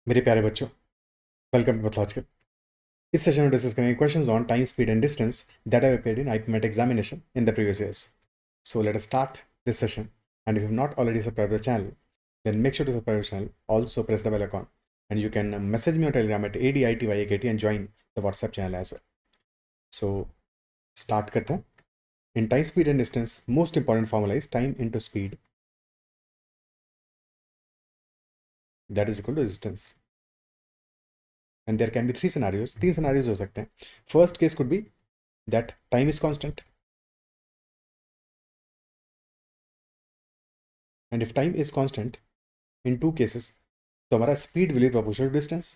मेरे प्यारे बच्चों, वेलकम टू बतलॉजिकल। इस सेशन में डिस्कस करेंगे questions on time, speed and distance that have appeared in IPMET examination in the previous years. So let us start this session. And if you have not already subscribed to the channel, then make sure to subscribe to the channel. Also press the bell icon, and you can message me on Telegram at ADITYAKT and join the WhatsApp channel as well. So start करते हैं. In time, speed and distance, most important formula is time into speed. That is equal to distance. And there can be three scenarios. तीन scenarios हो सकते हैं. First case could be that time is constant. And if time is constant in two cases, तो हमारा speed will be proportional to distance.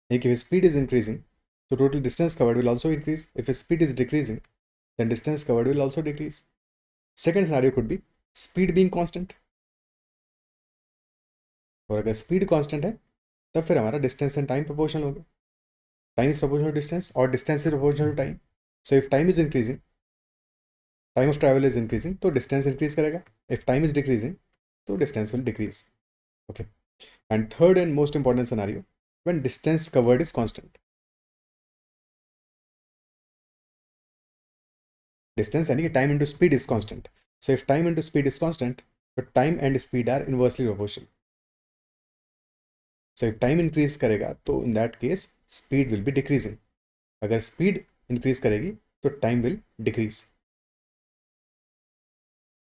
Like if speed is increasing, so total distance covered will also increase. If speed is decreasing, then distance covered will also decrease. Second scenario could be speed being constant. और अगर speed constant है तब फिर हमारा distance and time proportional होगा. Time is proportional to distance or distance is proportional to time. So if time is increasing, time of travel is increasing, तो distance increase करेगा. If time is decreasing, तो distance will decrease. Okay. And third and most important scenario, when distance covered is constant. Distance यानी कि time into speed is constant. So if time into speed is constant, but time and speed are inversely proportional. So if time increase करेगा तो in that case speed will be decreasing. अगर speed increase करेगी तो time will decrease.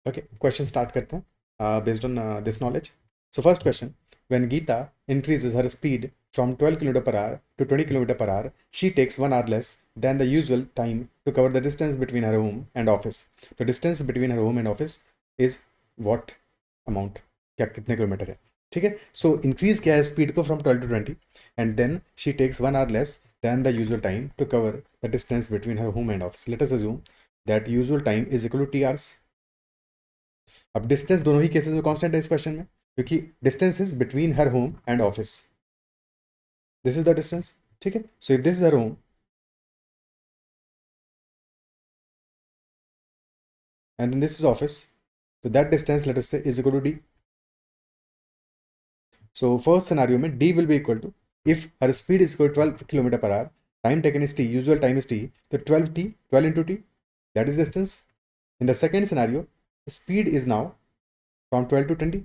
Okay, question start करते हैं based on this knowledge. So first question, when Geeta increases her speed from 12 km per hour to 20 km per hour, she takes 1 hour less than the usual time to cover the distance between her home and office. The distance between her home and office is what amount? क्या कितने kilometre है? ठीक है. So increase किया है speed को from 12 to 20 and then she takes 1 hour less than the usual time to cover the distance between her home and office. Let us assume that usual time is equal to t hours. अब distance दोनों ही cases में constant है इस question में, क्योंकि distance is between her home and office. This is the distance. ठीक है. So if this is her home and then this is office, so that distance let us say is equal to d. So first scenario में d will be equal to, if her speed is equal to 12 km per hour, time taken is t, usual time is t, so 12 into t, that is distance. In the second scenario, speed is now from 12 to 20,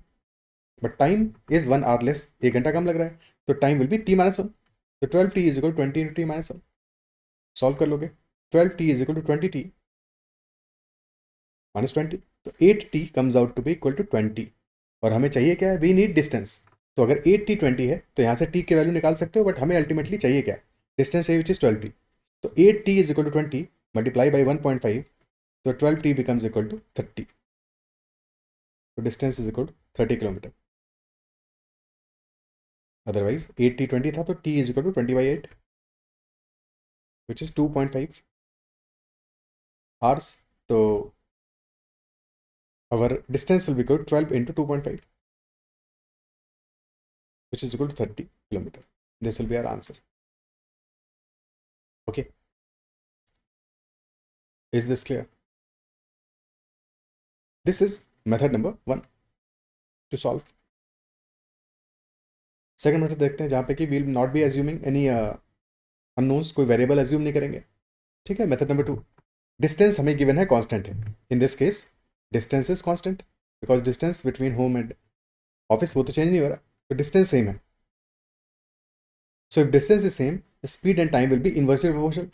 but time is 1 hour less, 1 घंटा कम लग रहा है, तो time will be t minus 1. So 12t is equal to 20 into t minus 1. Solve कर लोगे. 12t is equal to 20t minus 20, तो 8t comes out to be equal to 20. और हमें चाहिए क्या है? We need distance. तो अगर 8t 20 है तो यहाँ से t की वैल्यू निकाल सकते हो, बट हमें अल्टीमेटली चाहिए क्या? डिस्टेंस चाहिए, विच इज 12t. तो 8t is equal to 20 multiply by 1.5, तो 12t becomes equal to 30. तो distance is equal to 30 kilometre. Otherwise 8t 20 था तो t is equal to 20/8, which is 2.5 hours. तो our distance will be equal to 12 into 2.5, which is equal to 30 kilometer. This will be our answer. Okay. Is this clear? This is method number 1 to solve. Second method देखते हैं, जहाँ पे कि we'll not be assuming any unknowns, कोई variable assume नहीं करेंगे. ठीक है. Method number 2, distance हमें given है constant है. In this case distance is constant because distance between home and office वो तो change नहीं हो रहा, तो distance same है. So if distance is same, the speed and time will be inversely proportional.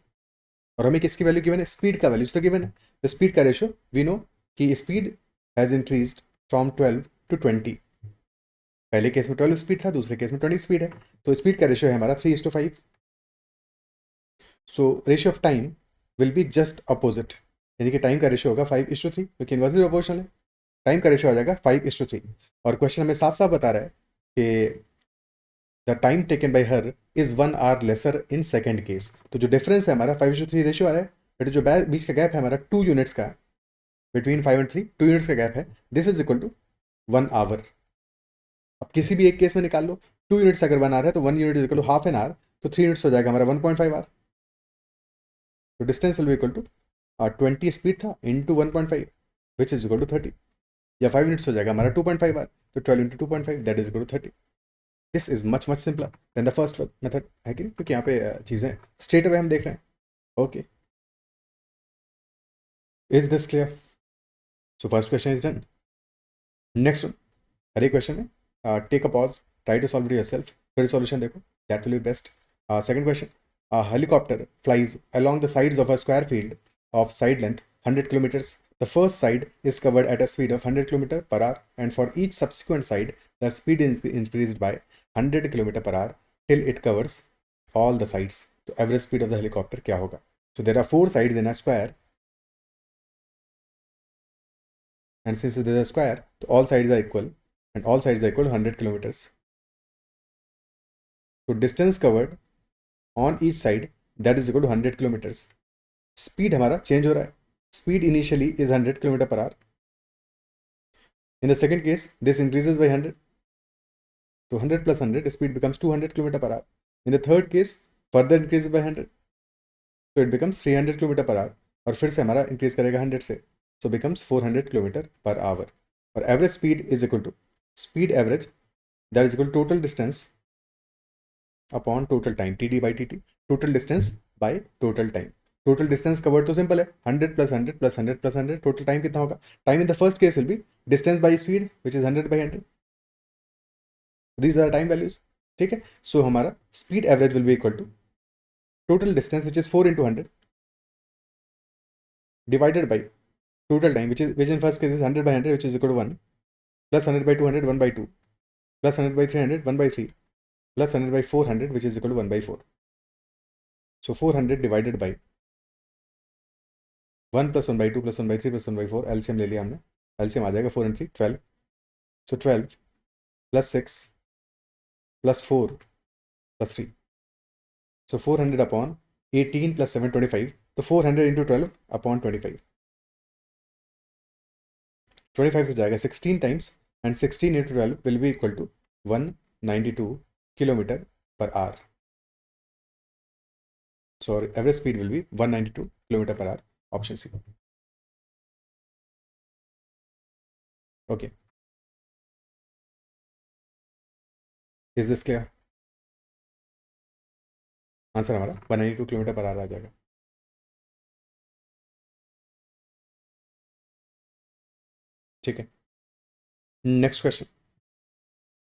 और हमें किसकी वैल्यू गिवन है? स्पीड का वैल्यूज तो गिवन है. तो स्पीड का रेशो वी नो कि speed has increased from 12 to 20. पहले केस में 12 स्पीड था, दूसरे केस में 20 स्पीड है, तो स्पीड का रेशो है हमारा 3:5. So ratio of time will be just opposite, यानी कि टाइम का रेशो होगा 5:3, क्योंकि इन्वर्सली प्रोपोर्शनल है. टाइम का रेशो आ जाएगा 5:3. और क्वेश्चन हमें साफ साफ बता रहा है कि the time taken by her is 1 hour lesser in second case. तो जो डिफरेंस है हमारा 5:3 रेशियो आ रहा है, बट जो बीच का गैप है हमारा 2 यूनिट्स का, बिटवीन 5 and 3 2 यूनिट्स का गैप है. This is equal to 1 hour. अब किसी भी एक केस में निकाल लो. 2 यूनिट्स अगर 1 hour है तो 1 unit is equal to half an hour, तो 3 यूनिट्स हो जाएगा हमारा 1.5 hour. तो distance will be equal to 20 speed था into 1.5, which is equal to 30, या 5 यूनिट्स हो जाएगा हमारा 2.5 hour, तो 12 into 2.5 that is equal to 30. This is much much simpler than the first method, है कि नहीं? क्योंकि यहाँ पे चीज़ें स्ट्रेट अवे हम देख रहे हैं। Okay, is this clear? So first question is done. Next one, हर एक क्वेश्चन में take a pause, try to solve it yourself, फिर सॉल्यूशन देखो, that will be best. Second question, a helicopter flies along the sides of a square field of side length 100 kilometers. The first side is covered at a speed of 100 km per hour, and for each subsequent side, the speed is increased by 100 km per hour till it covers all the sides. So average speed of the helicopter क्या होगा? So there are four sides in a square, and since it is a square, so all sides are equal, and all sides are equal to 100 kilometers. So distance covered on each side, that is equal to 100 kilometers. Speed हमारा change हो रहा है. Speed initially is 100 km per hour. In the second case, this increases by 100. So 100 plus 100, speed becomes 200 km per hour. In the third case, further increases by 100. So it becomes 300 km per hour. और फिर से हमारा increase करेगा 100 से. So becomes 400 km per hour. और average speed is equal to speed average, that is equal to total distance upon total time, T D by T T, total distance by total time. Total distance covered तो simple है, 100 plus 100 plus 100 plus 100, total time कितना होगा? Time in the first case will be distance by speed which is 100 by 100. These are time values. ठीक है, so हमारा speed average will be equal to total distance which is 4 into 100 divided by total time which in first case is 100 by 100 which is equal to 1 plus 100 by 200 1 by 2 plus 100 by 300 1 by 3 plus 100 by 400 which is equal to 1 by 4. So 400 divided by 1 plus 1 by 2 plus 1 by 3 plus 1 by 4, LCM ले लिया हमने, LCM आ जाएगा 4 and 3 12. So 12 plus 6 plus 4 plus 3. So 400 upon 18 plus 7 25. तो 400 into 12 upon 25. 25 से जाएगा 16 times and 16 into 12 will be equal to 192 kilometer per hour. So our average speed will be 192 kilometer per hour. Option C. Okay. Is this clear? Answer हमारा 192 kilometre per our आ जाएगा. ठीक है, next question.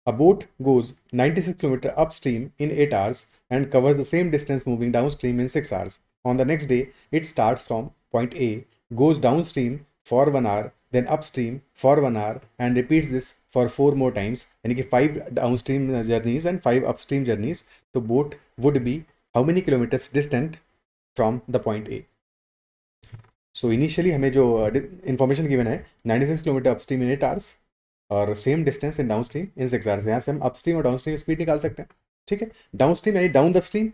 A boat goes 96 km upstream in 8 hours and covers the same distance moving downstream in 6 hours. On the next day, it starts from point A, goes downstream for 1 hour, then upstream for 1 hour and repeats this for 4 more times. यानी कि 5 downstream journeys and 5 upstream journeys. तो boat would be how many kilometers distant from the point A? So initially हमें जो information given है 96 km upstream in 8 hours और same distance in down stream in 6 hours. यहाँ से हम up stream और down stream speed निकाल सकते हैं. ठीक है, डाउन स्ट्रीम यानी डाउन द स्ट्रीम,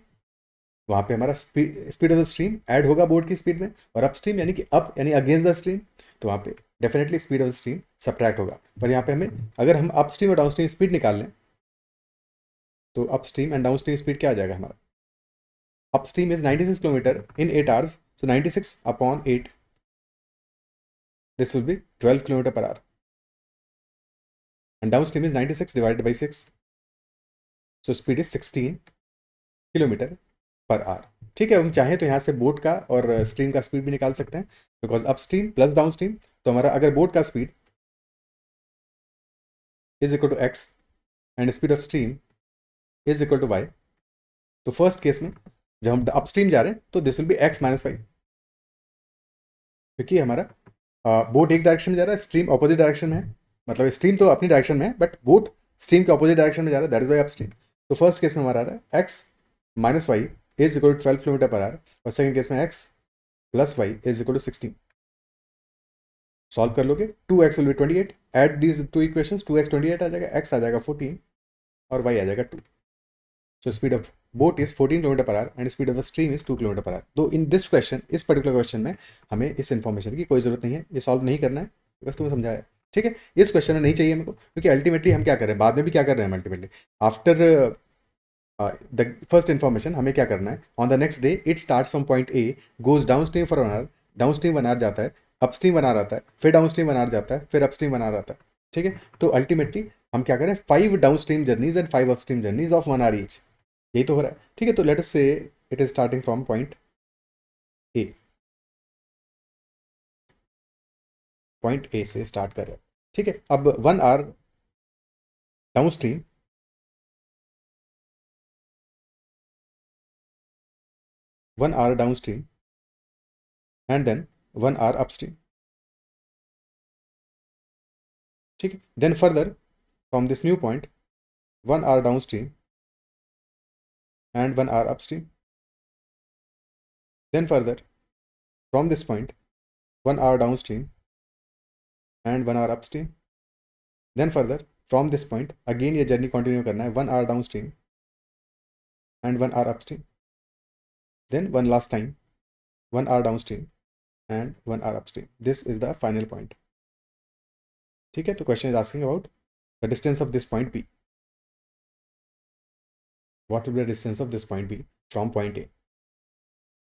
वहाँ पे हमारा speed of the stream add होगा बोर्ड की स्पीड में, और अप स्ट्रीम यानी कि अप यानी अगेंस्ट द स्ट्रीम, तो वहाँ पे definitely speed of the stream subtract होगा. पर यहाँ पे हमें अगर हम अप स्ट्रीम और डाउन स्ट्रीम स्पीड निकाल लें तो up stream and down stream speed क्या आ जाएगा हमारा? Up stream is 96 kilometre in 8 hours, so 96 upon 8, this will B 12 kilometre per our. And downstream is 96 divided by 6. So speed is 16 kilometre per our. ठीक है, हम चाहें तो यहाँ से बोट का और स्ट्रीम का स्पीड भी निकाल सकते हैं, because upstream plus downstream, तो हमारा अगर बोट का speed is equal to X and speed of stream is equal to Y, तो फर्स्ट केस में जब हम अप स्ट्रीम जा रहे हैं तो this will be X minus Y, क्योंकि हमारा बोट एक डायरेक्शन में जा रहा है, स्ट्रीम ऑपोजिट डायरेक्शन में है. मतलब स्ट्रीम तो अपनी डायरेक्शन में है बट बोट स्ट्रीम के ऑपोजिट डायरेक्शन में जा रहा है, that is Y upstream. तो फर्स्ट केस में हमारा आ रहा है X minus Y is equal to 12 kilometre per hour, और सेकंड केस में X plus Y is equal to 16. Solve कर लोगे, 2x will be 28, add these two equations, 2x 28 आ जाएगा, x आ जाएगा 14 और y आ जाएगा 2. सो speed of boat is 14 kilometre per our and speed of the stream is 2 kilometre per our. तो in this question, इस particular question में हमें इस इन्फॉर्मेशन की कोई जरूरत नहीं है, ये सॉल्व नहीं करना है, बस तुम्हें समझाया. ठीक है, इस क्वेश्चन में नहीं चाहिए मेरे को, क्योंकि अल्टीमेटली हम क्या कर रहे हैं, बाद में भी क्या कर रहे हैं, ultimately after the first information हमें क्या करना है. On the next day it starts from point A, goes down stream for 1 hour, down stream 1 hour जाता है, अप स्ट्रीम 1 hour आता है, फिर डाउन स्ट्रीम 1 hour जाता है, फिर अप स्ट्रीम 1 hour आता है. ठीक है, तो अल्टीमेटली हम क्या करें, 5 downstream journeys and 5 upstream journeys of 1 hour each, यही तो हो रहा है। ठीक है, तो let us say it is starting from point A, point A से स्टार्ट कर रहे हैं। ठीक है, अब 1 hour downstream, 1 hour downstream and then 1 hour upstream. ठीक है, then further from this new point 1 hour downstream and 1 hour upstream. Then further from this point 1 hour downstream and 1 hour upstream. Then further from this point again ये journey continue करना है, 1 hour downstream and 1 hour upstream. Then one last time 1 hour downstream and 1 hour upstream. This is the final point. ठीक है, तो question is asking about the distance of this point B. What will be the distance of this point B from point A?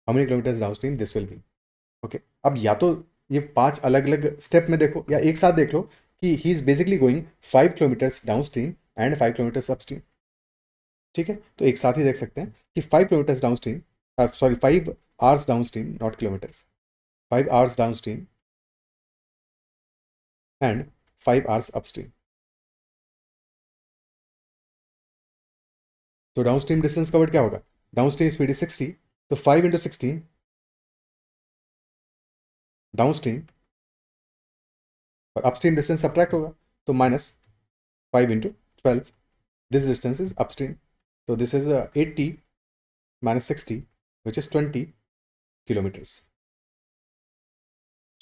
How many kilometers downstream this will be? Okay, अब या तो ये 5 अलग अलग step में देखो या एक साथ देख लो कि he is basically going 5 kilometres down stream and 5 kilometres up stream. ठीक है, तो एक साथ ही देख सकते हैं कि 5 kilometres down stream, sorry 5 hours down stream, not kilometres, 5 hours down stream and 5 hours up stream. तो डाउन स्ट्रीम डिस्टेंस कवर्ड क्या होगा, डाउन स्ट्रीम स्पीड इज 60, तो 5 इंटू 16 डाउन स्ट्रीम और अपस्ट्रीम डिस्टेंस सब्ट्रैक्ट होगा, तो minus 5 into 12, this distance is upstream, so this is 80 minus 60, which is 20 kilometers.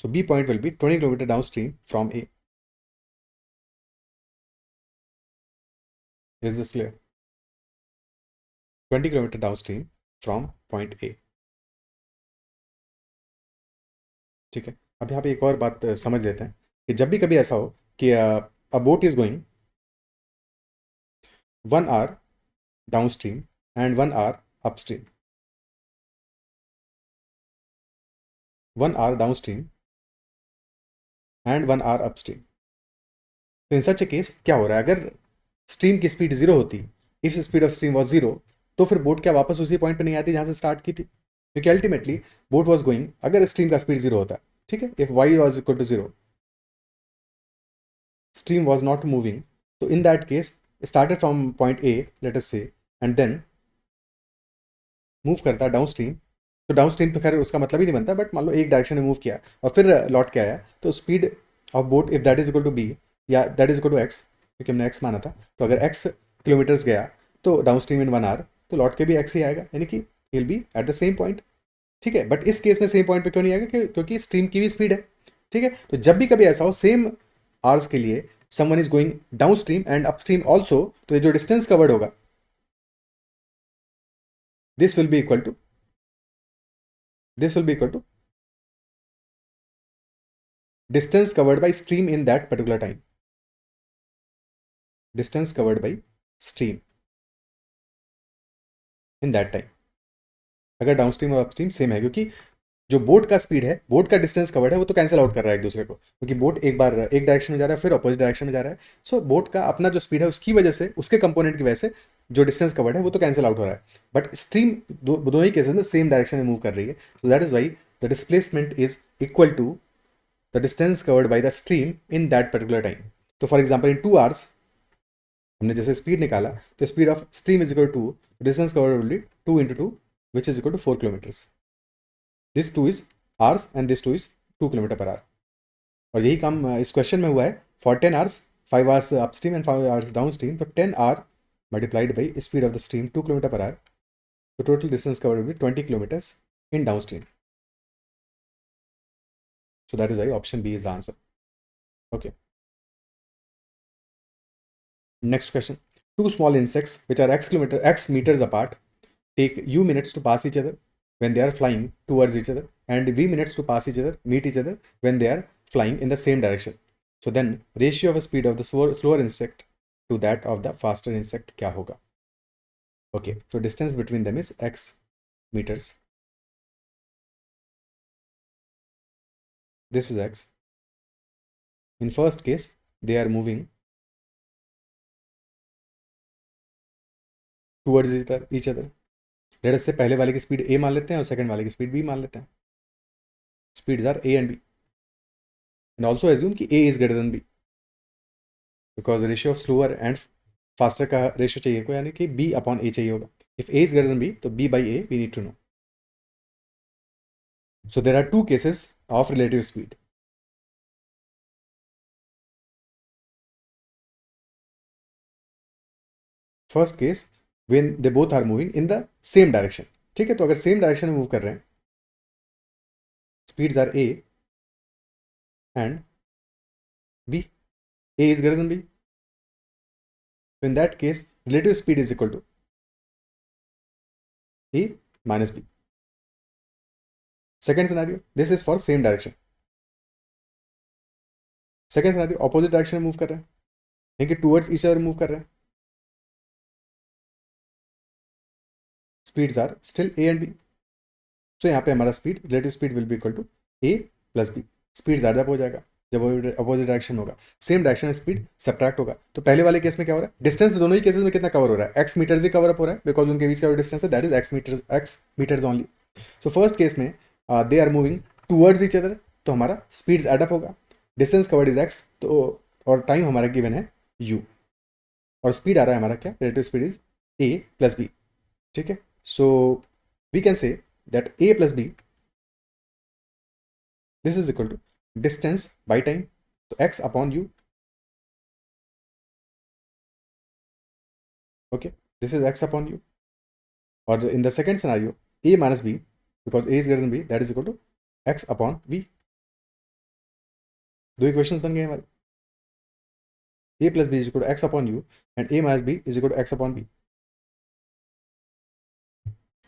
So B point will be 20 kilometer downstream from A. Is this clear? 20 kilometer downstream from point A. ठीक है, अब यहाँ पे एक और बात समझ लेते हैं कि जब भी कभी ऐसा हो कि a boat is going 1 hour downstream and 1 hour upstream, 1 hour downstream and 1 hour upstream. तो इन सच ए केस क्या हो रहा है, अगर स्ट्रीम की स्पीड 0 होती, if speed of stream was 0, तो फिर बोट क्या वापस उसी पॉइंट पर नहीं आती जहां से स्टार्ट की थी, क्योंकि अल्टीमेटली बोट वॉज गोइंग, अगर स्ट्रीम का स्पीड 0 होता, ठीक है, if Y was equal to 0, stream was not moving, so in that case started from point A, let us say, and then move करता है डाउन स्ट्रीम, तो down stream तो खैर उसका मतलब ही नहीं बनता, बट मान लो एक डायरेक्शन में मूव किया और फिर लौट के आया, तो speed of boat if that is equal to B या that is equal to X, क्योंकि हमने एक्स माना था, तो अगर एक्स किलोमीटर्स गया तो डाउन स्ट्रीम इन 1 आवर, तो लौट के भी एक्स ही आएगा, यानी कि will be eight the same point. ठीक है, बट इस केस में सेम पॉइंट पे क्यों नहीं आएगा, क्योंकि स्ट्रीम की भी स्पीड है। ठीक है, तो जब भी कभी ऐसा हो सेम आवर्स के लिए someone is going downstream and upstream also, तो ये जो डिस्टेंस कवर्ड होगा this will be equal to distance covered by stream in that particular time, distance covered by stream in that time, अगर downstream और upstream same है, क्योंकि जो boat का स्पीड है, बोट का डिस्टेंस कवर्ड है, वो तो कैंसिल आउट कर रहा है एक दूसरे को, क्योंकि बोट एक बार एक डायरेक्शन में जा रहा है फिर अपोजिट डायरेक्शन में जा रहा है, सो बोट का अपना जो स्पीड है उसकी वजह से, उसके कंपोनेंट की वजह से जो डिस्टेंस कवर्ड है वो तो कैंसिल आउट हो रहा है, बट स्ट्रीम दोनों ही केसेस में सेम डायरेक्शन में मूव कर रही है, so that is why the displacement is equal to the distance covered by the stream in that particular time. तो फॉर एग्जाम्पल इन 2 hours हमने जैसे स्पीड निकाला, तो speed of stream is equal to distance covered will be 2 into 2 which is equal to 4 kilometers. This 2 is hours and this 2 is 2 kilometer per hour. और यही काम इस question में हुआ है for 10 hours, 5 hours upstream and 5 hours downstream, तो 10 hour multiplied by speed of the stream 2 kilometer per hour, तो total distance covered will be 20 kilometers in downstream. So that is why option B is the answer. Okay. Next question. Two small insects which are x meters apart take u minutes to pass each other when they are flying towards each other and v minutes to pass each other, meet each other when they are flying in the same direction. So then ratio of speed of the slower insect to that of the faster insect क्या होगा? Okay, so distance between them is x meters. This is x. In first case they are moving towards each other. Late us से पहले वाले की speed a मान लेते हैं और सेकंड वाले की स्पीड b मान लेते हैं. Speeds are a and b. And also assume कि a is greater than b. Because the ratio of slower and faster का रेशियो चाहिए को, यानी कि b upon a चाहिए होगा. If a is greater than b, तो b by a we need to know. So there are two cases of relative speed. First case when they both are moving in the same direction. ठीक है, तो अगर same direction में move कर रहे हैं, speeds are a and b, a is greater than b. So in that case, relative speed is equal to a minus b. Second scenario, this is for same direction. Second scenario, opposite direction में move कर रहे हैं, यानी कि towards each other move कर रहे हैं. Speeds are still a and b. So यहाँ पे हमारा speed, relative speed will be equal to a plus b. Speed ज़्यादा हो जाएगा जब अपोजिट डायरेक्शन होगा. सेम डायरेक्शन में स्पीड सब्ट्रैक्ट होगा. तो पहले वाले केस में क्या हो रहा है, डिस्टेंस दोनों ही केसेस में कितना कवर हो रहा है, x मीटर्स ही कवर अप हो रहा है, बिकॉज उनके बीच का डिस्टेंस है that is x metres only. So first case में they are moving towards each other, तो हमारा स्पीड एडअप होगा. डिस्टेंस कवर्ड इज x, तो और टाइम हमारा गिवन है u, और स्पीड आ रहा है हमारा क्या, relative speed is a plus b. ठीक है, so we can say that a plus b, this is equal to distance by time, so x upon u. Okay, this is x upon u. Or in the second scenario, a minus b, because a is greater than b, that is equal to x upon v. दो equations बन गए हमारे. a plus b is equal to x upon u and a minus b is equal to x upon b.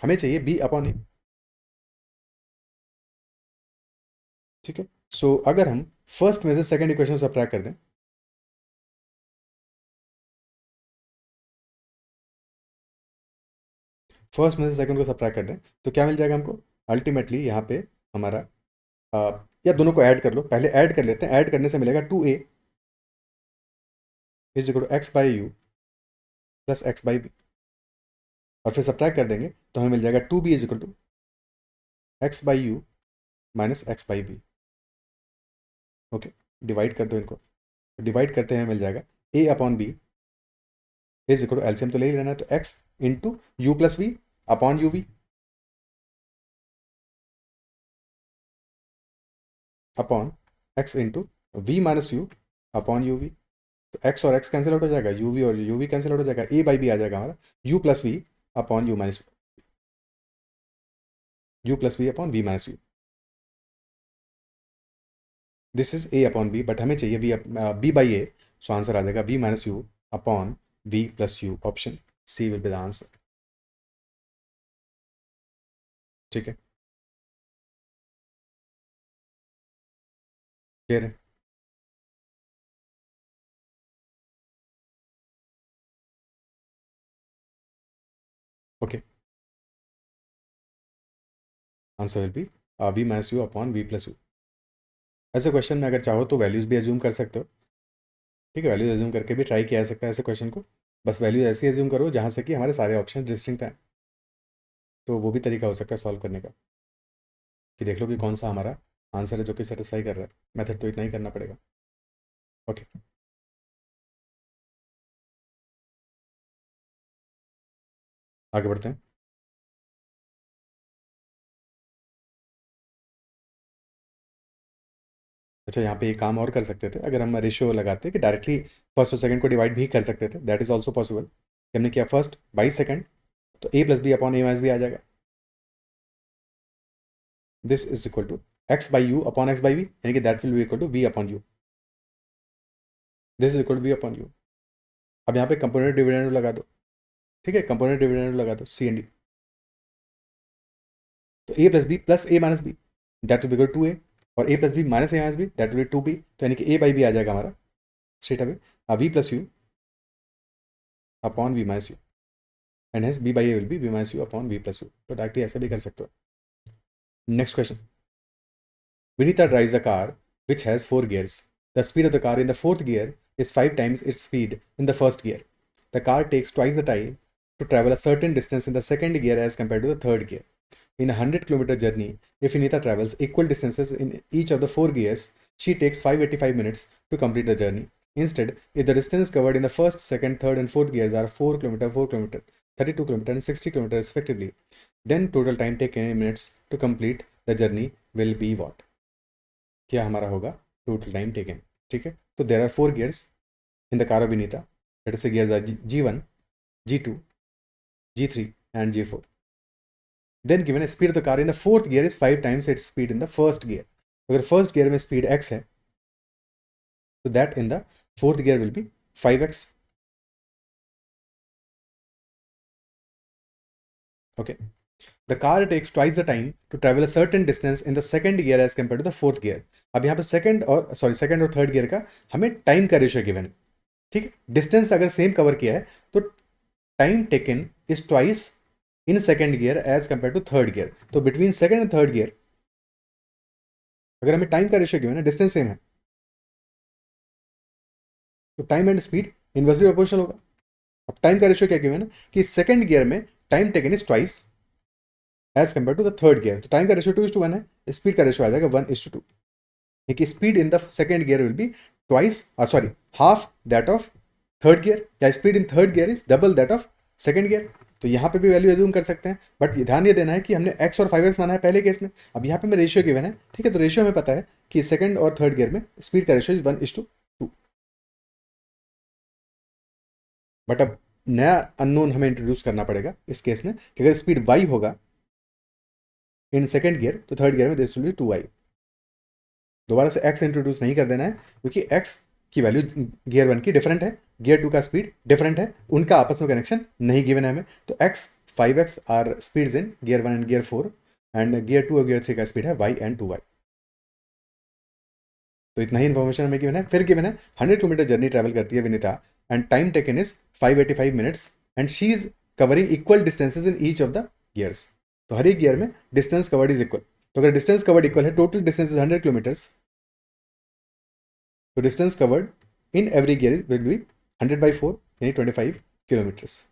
हमें चाहिए b upon a. ठीक है, सो अगर हम फर्स्ट में से सेकंड इक्वेशन सब्ट्रैक्ट कर दें, फर्स्ट में से सेकंड को सब्ट्रैक्ट कर दें, तो क्या मिल जाएगा हमको अल्टीमेटली. यहाँ पे हमारा या दोनों को ऐड कर लो, पहले ऐड कर लेते हैं. ऐड करने से मिलेगा 2a is equal to X by U plus X by B, और फिर सब्ट्रैक्ट कर देंगे तो हमें मिल जाएगा 2b is equal to X by U minus X by B. Okay, divide कर दो इनको. डिवाइड करते हैं मिल जाएगा a upon B is equal to, LCM तो ले ही लेना है, तो x into U plus V upon U V upon x into V minus U upon U V. तो x और x कैंसिल आउट हो जाएगा, यू वी और यू वी कैंसिल आउट हो जाएगा, a बाई बी आ जाएगा हमारा u plus V upon U minus U plus V upon V minus U. This is a upon b, but हमें चाहिए b by a, so answer आ जाएगा v minus U upon v plus U. Option C will be the answer. ठीक है, clear है. Okay, answer will be v minus U upon v plus U. ऐसे question में अगर चाहो तो वैल्यूज भी एज्यूम कर सकते हो. ठीक है, वैल्यूज एज्यूम करके भी ट्राई किया जा सकता है ऐसे क्वेश्चन को. बस वैल्यू ऐसी एज्यूम करो जहाँ से कि हमारे सारे ऑप्शन डिस्टिंक्ट हैं, तो वो भी तरीका हो सकता है सॉल्व करने का, कि देख लो कि कौन सा हमारा आंसर है जो कि सेटिस्फाई कर रहा है. मेथड तो इतना ही करना पड़ेगा. ओके, आगे बढ़ते हैं. अच्छा, यहाँ पे एक काम और कर सकते थे, अगर हम रेशियो लगाते कि डायरेक्टली फर्स्ट और सेकंड को डिवाइड भी कर सकते थे, दैट इज ऑल्सो पॉसिबल. हमने किया फर्स्ट बाई सेकंड, तो a plus B upon a minus B आ जाएगा. This is equal to X by U upon X by V, यानी कि that will be equal to v upon U. This is equal to v upon U. अब यहाँ पे component dividend लगा दो. ठीक है, कंपोनेंट डिविडेंड लगा दो सी एंड डी. तो a plus a minus B that will be equal to a, और a plus B minus a minus B that will be 2b. तो यानी कि a बाई बी आ जाएगा हमारा straight away v plus you upon v minus you, and hence b by a will be v minus U upon v plus you. तो directly ऐसे भी कर सकते हो. Next question. Vinita drives a car which has 4 gears. The speed of the car in the fourth gear is 5 times its speed in the first gear. The car takes twice the time to travel a certain distance in the second gear as compared to the third gear. In a 100-kilometer journey, if Vinita travels equal distances in each of the 4 gears, she takes 585 minutes to complete the journey. Instead, if the distance covered in the first, second, third, and fourth gears are 4 km, 4 km, 32 km, and 60 km respectively, then total time taken in minutes to complete the journey will be what? क्या हमारा होगा total time taken. ठीक है, तो there are 4 gears in the car of Vinita. Let us say gears are G1, G2, G3, and G4. Then given a speed of the car in the fourth gear is 5 times its speed in the first gear. अगर first gear में speed x है, so that in the fourth gear will be 5x. Okay. The car takes twice the time to travel a certain distance in the second gear as compared to the fourth gear. अब यहाँ पे second और third gear का हमें time का ratio given है. ठीक है, डिस्टेंस अगर सेम कवर किया है तो time taken is twice in second gear as compare to third gear. तो between second and third gear अगर हमें टाइम का रेशियो गिवन है, डिस्टेंस सेम है, तो time and speed inversely proportional होगा. अब टाइम का रेशियो क्या गिवन है कि सेकंड गियर में time taken is twice as compare to the third gear. तो टाइम का रेशियो 2:1 है, स्पीड का रेशियो आ जाएगा 1:2. देखिए speed in the second gear will be twice half that of third gear, या speed in third gear is double that of second gear. तो यहाँ पे भी वैल्यू एज्यूम कर सकते हैं, बट ध्यान ये देना है कि हमने x और 5x माना है पहले केस में. अब यहाँ पे मैं रेशियो गिवन है, ठीक है, तो रेशियो हमें पता है कि सेकंड और थर्ड गियर में स्पीड का रेशियो 1:2. बट अब नया अननोन हमें इंट्रोड्यूस करना पड़ेगा इस केस में कि अगर स्पीड y होगा इन सेकंड गियर तो थर्ड गियर में दिस विल बी 2y. दोबारा से x इंट्रोड्यूस नहीं कर देना है क्योंकि x की वैल्यू गियर 1 की डिफरेंट है, गियर 2 का स्पीड डिफरेंट है, उनका आपस में कनेक्शन नहीं गिवन है हमें. तो x 5x are speeds in gear 1 and gear 4 and gear 2 और गियर 3 का स्पीड है y एंड 2y. तो इतना ही इन्फॉर्मेशन हमें गिवन है. फिर गिवन है 100 किलोमीटर जर्नी ट्रैवल करती है Vinita and time taken is 585 minutes and she is covering equal distances in each of the gears. तो हर एक गियर में डिस्टेंस कवर्ड इज इक्वल. तो अगर डिस्टेंस कवर्ड इक्वल है, टोटल डिस्टेंस इज 100 किलोमीटर्स, तो distance covered in every gear will B 100/4 यानी 25 kilometres.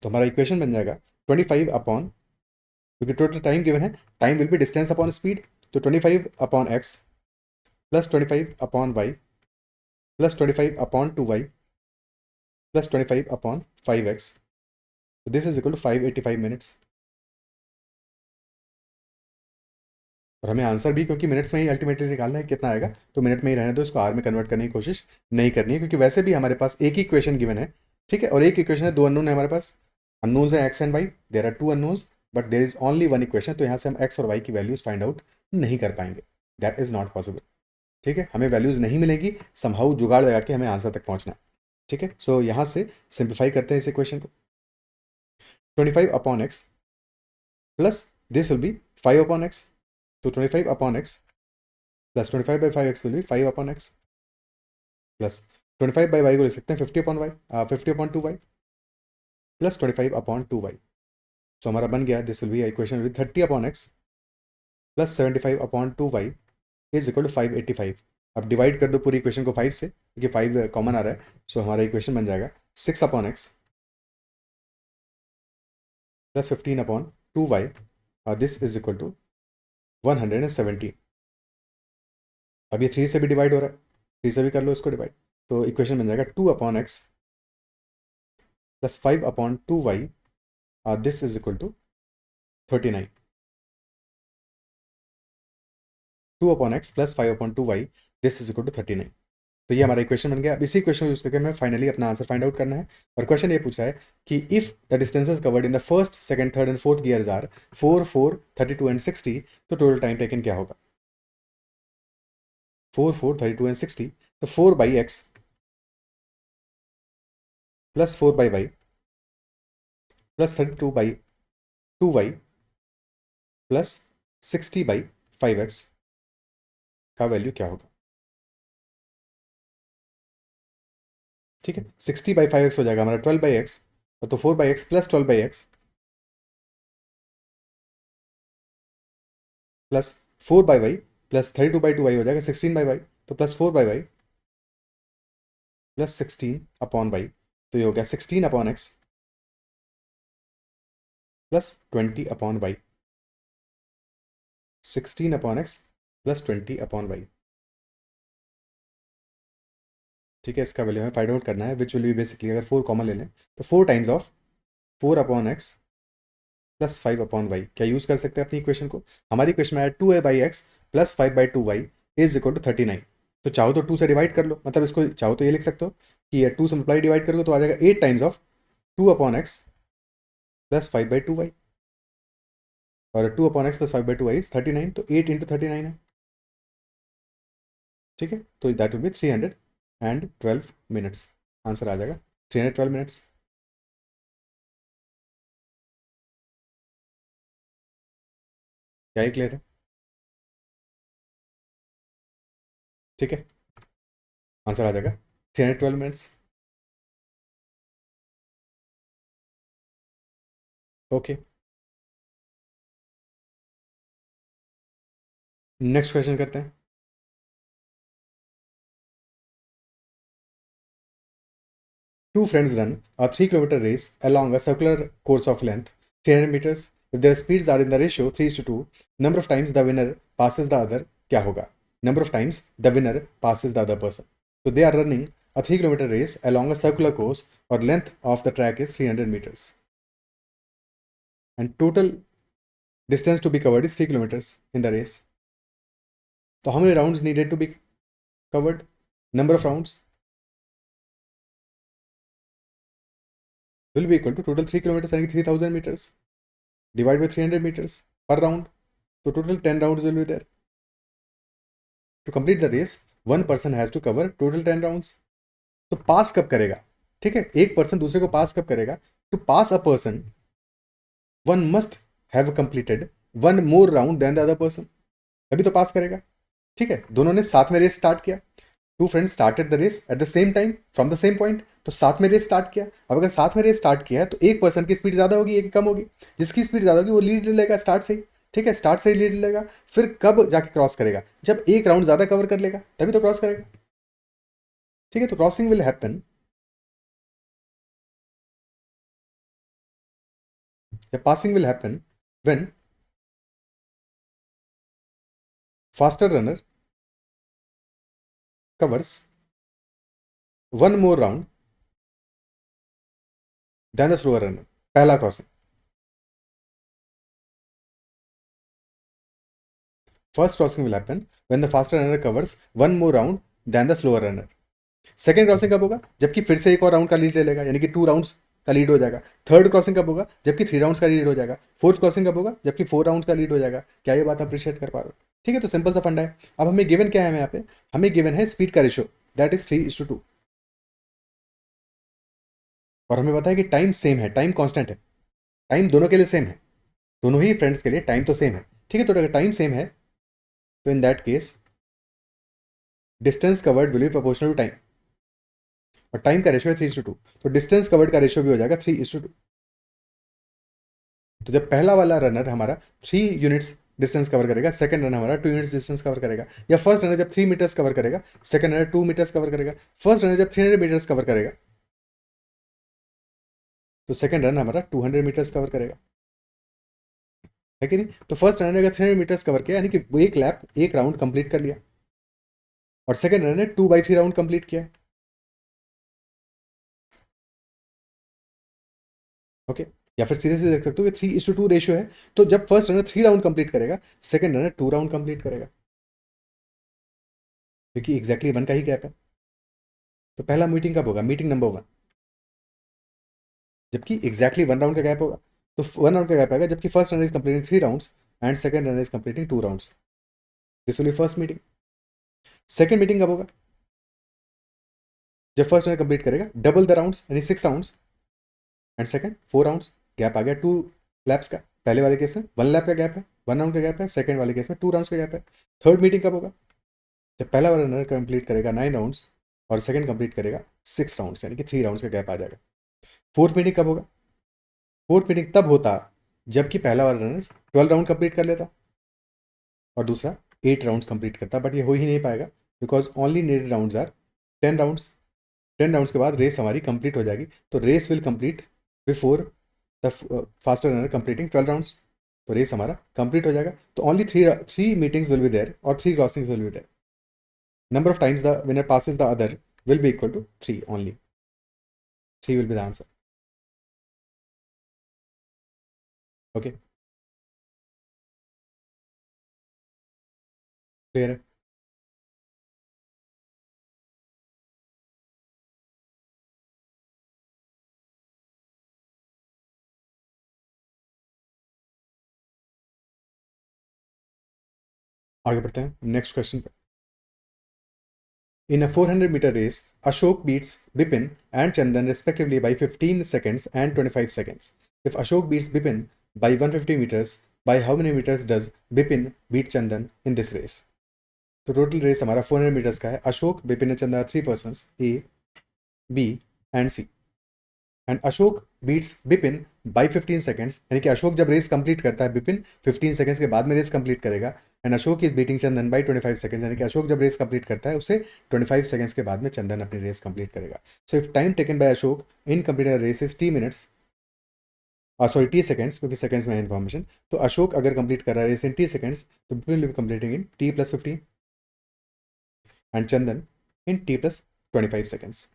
तो हमारा इक्वेशन बन जाएगा 25 अपॉन, क्योंकि टोटल टाइम गिवन है, time will be distance upon speed, तो 25 upon X plus 25 upon Y plus 25 upon 2y plus 25 upon 5x. तो this is equal to 585 minutes. और हमें आंसर भी, क्योंकि मिनट्स में ही अल्टीमेटली निकालना है कितना आएगा, तो मिनट में ही रहने दो, इसको आर में कन्वर्ट करने की कोशिश नहीं करनी है, क्योंकि वैसे भी हमारे पास एक ही इक्वेशन गिवन है. ठीक है, और एक इक्वेशन है, 2 अननोन है हमारे पास. अननोन्स है X and Y, there are 2 unknowns but there is only 1 equation. तो यहाँ से हम एक्स और वाई की वैल्यूज फाइंड आउट नहीं कर पाएंगे, दैट इज नॉट पॉसिबल. ठीक है, हमें वैल्यूज नहीं मिलेगी, समहाउ जुगाड़ लगा के हमें आंसर तक पहुंचना है. ठीक है, सो यहाँ से सिंप्लीफाई करते हैं इस इक्वेशन को. 25 upon X plus this will be 5 upon X. तो 25 upon X plus 25/5x will be 5 upon X plus 25/y को लिख सकते हैं 50 upon Y, 50 upon 2y plus 25 upon 2y. So हमारा बन गया, this will be equation will be 30 upon X plus 75 upon 2y is equal to 585. अब divide कर दो पूरी इक्वेशन को 5 से, क्योंकि 5 कॉमन आ रहा है. सो हमारा इक्वेशन बन जाएगा 6 upon X plus 15 upon 2y, this is equal to 170. अब ये 3 से भी डिवाइड हो रहा है, 3 से भी कर लो इसको डिवाइड, तो इक्वेशन बन जाएगा 2 upon X plus 5 upon 2y, this is equal to 39. 2 upon X plus 5 upon 2y, this is equal to 39. तो ये हमारा इक्वेशन बन गया. अब इसी इक्वेशन यूज करके हमें फाइनली अपना आंसर फाइंड आउट करना है. और क्वेश्चन ये पूछा है कि if the distances covered in the first, second, third and fourth gears are 4, 4, 32 एंड 60, तो टोटल टाइम टेकन क्या होगा? 4, 4, 32 एंड 60, तो 4/x plus 4/y plus 32/2y plus 60/5x का वैल्यू क्या होगा? ठीक है, 60/5x हो जाएगा हमारा 12/x, तो 4/x plus 12/x plus 4/y plus 32/2y हो जाएगा 16/y, तो प्लस 4/y प्लस 16/y, तो ये हो गया 16/x plus 20/y, 16/x plus 20/y। ठीक है, इसका वैल्यू हमें फाइंड आउट करना है, विच विल बी बेसिकली, अगर 4 कॉमन ले लें तो 4 times of 4/x plus 5/y। क्या यूज़ कर सकते हैं अपनी इक्वेशन को? हमारी इक्वेशन में है 2a/x plus 5/2y is equal to 39। तो चाहो तो 2 से डिवाइड कर लो, मतलब इसको चाहो तो ये लिख सकते हो कि 2 से मल्टीप्लाई डिवाइड करोगे तो आ जाएगा 8 times of 2/x plus 5/2y, और 2/x प्लस 5/2y इज 39, तो 8 इंटू 39 है। ठीक है, तो that will be 312 minutes. Answer आ जाएगा 312 मिनट्स। क्या ही क्लियर है? ठीक है, आंसर आ जाएगा 312 मिनट्स। ओके, नेक्स्ट क्वेश्चन करते हैं। Two friends run a 3 kilometer race along a circular course of length 300 meters. If their speeds are in the ratio 3:2, number of times the winner passes the other क्या होगा? Number of times the winner passes the other person. So they are running a 3 kilometer race along a circular course, or length of the track is 300 meters. And total distance to be covered is 3 kilometers in the race. So how many rounds needed to be covered? Number of rounds will be equal to total 3 kilometers and 3000 meters divided by 300 meters per round. So total 10 rounds will be there. To complete the race, one person has to cover total 10 rounds. तो पास कब करेगा? ठीक है, एक person दूसरे को pass कब करेगा? To pass a person, one must have completed one more round than the other person, तभी तो पास करेगा। ठीक है, दोनों ने साथ में रेस स्टार्ट किया। Two friends started the race at the same time from the same point, तो साथ में रेस स्टार्ट किया। अब अगर साथ में रेस स्टार्ट किया है तो एक पर्सन की स्पीड ज़्यादा होगी, एक कम होगी। जिसकी स्पीड ज़्यादा होगी वो लीड लेगा स्टार्ट से ही। ठीक है, स्टार्ट से ही लीड लेगा। फिर कब जाके क्रॉस करेगा? जब एक राउंड ज़्यादा कवर कर लेगा तभी तो क्रॉस करेगा। ठीक है, तो crossing will happen, the passing will happen when faster runner covers one more round than the slower runner. पहला crossing, first crossing will happen when the faster runner covers one more round than the slower runner. Second crossing कब होगा? जबकि फिर से एक और round का lead ले लेगा, यानी कि 2 राउंड्स का लीड हो जाएगा। थर्ड क्रॉसिंग कब होगा? जबकि 3 राउंड्स का लीड हो जाएगा। फोर्थ क्रॉसिंग कब होगा? जबकि 4 राउंड्स का लीड हो जाएगा। क्या ये बात अप्रिशिएट कर पा रहे हो? ठीक है, तो सिंपल सा फंडा है। अब हमें गिवन क्या है? यहाँ पे हमें गिवन है स्पीड का रेशो, दैट इज 3:2, और हमें पता है कि टाइम सेम है, टाइम कांस्टेंट है, टाइम दोनों के लिए सेम है, दोनों ही फ्रेंड्स के लिए टाइम तो सेम है। ठीक है, तो अगर टाइम सेम है तो in that case distance covered will be proportional to time, और टाइम का रेशियो है 3:2, तो डिस्टेंस कवर्ड का रेशियो भी हो जाएगा 3:2। तो जब पहला वाला रनर हमारा 3 यूनिट्स डिस्टेंस कवर करेगा, सेकंड रनर हमारा 2 यूनिट्स डिस्टेंस कवर करेगा, या फर्स्ट रनर जब 3 मीटर्स कवर करेगा, सेकंड रनर 2 मीटर्स कवर करेगा, फर्स्ट रनर जब 300 मीटर्स कवर करेगा तो सेकंड रनर हमारा 200 मीटर्स कवर करेगा, है कि नहीं? तो फर्स्ट रनर ने अगर 300 मीटर्स कवर किया, यानी कि वो एक लैप, एक राउंड कंप्लीट कर लिया, और सेकंड रनर ने 2/3 राउंड कंप्लीट किया। ओके, या फिर सीधे सीधे देख सकते हो कि 3:2 रेशियो है, तो जब फर्स्ट रनर 3 राउंड कंप्लीट करेगा, सेकंड रनर 2 राउंड कंप्लीट करेगा, क्योंकि एग्जैक्टली 1 का ही गैप है। तो पहला मीटिंग कब होगा? मीटिंग नंबर 1, जबकि एग्जैक्टली 1 राउंड का गैप होगा। तो 1 राउंड का गैप आएगा जबकि first runner is completing 3 rounds and second runner is completing 2 rounds. This will be first meeting. Second meeting कब होगा? जब फर्स्ट रनर कंप्लीट करेगा डबल द राउंड्स, यानी 6 rounds, and second 4 rounds. Gap आ गया 2 लैप्स का। पहले वाले केस में 1 लैप का गैप है, 1 राउंड का गैप है, सेकंड वाले केस में 2 राउंड्स का गैप है। थर्ड मीटिंग कब होगा? जब पहला वाला रनर कंप्लीट करेगा 9 राउंड्स और सेकंड कंप्लीट करेगा 6 राउंड्स, यानी कि 3 राउंड्स का गैप आ जाएगा। फोर्थ मीटिंग कब होगा? फोर्थ मीटिंग तब होता जबकि पहला वाला रनर 12 राउंड कंप्लीट कर लेता और दूसरा 8 राउंड्स कंप्लीट करता, बट ये हो ही नहीं पाएगा because only needed rounds are 10 rounds. 10 rounds के बाद रेस हमारी कंप्लीट हो जाएगी, तो race will complete before the faster runner completing 12 rounds. तो रेस हमारा कंप्लीट हो जाएगा। तो only three meetings will be there और 3 crossings will be there. Number of times the winner passes the other will be equal to 3 only. 3 will be the answer. Okay, clear है? आगे बढ़ते हैं next question पे। In a 400-meter race, Ashok beats Bipin and Chandan respectively by 15 seconds and 25 seconds. If Ashok beats Bipin by 150 meters, by how many meters does Bipin beat Chandan in this race? तो total race हमारा 400 metres का है। Ashok, Bipin and Chandan are 3 persons, A, B and C. And Ashok beats Bipin by 15 seconds, यानी कि अशोक जब race complete करता है, Bipin 15 seconds के बाद में रेस कंप्लीट करेगा। And Ashok is beating Chandan by 25 seconds, यानी कि अशोक जब रेस कंप्लीट करता है उससे 25 सेकंड्स के बाद में चंदन अपनी रेस कंप्लीट करेगा। So if time taken by Ashok in complete race is T minutes, sorry T seconds, क्योंकि सेकंड्स में है इन्फॉर्मेशन। तो अशोक अगर कंप्लीट कर रहा है रेस इन टी सेकंड्स, तो Bipin will be completing in T plus 15 and Chandan in T plus 25 seconds.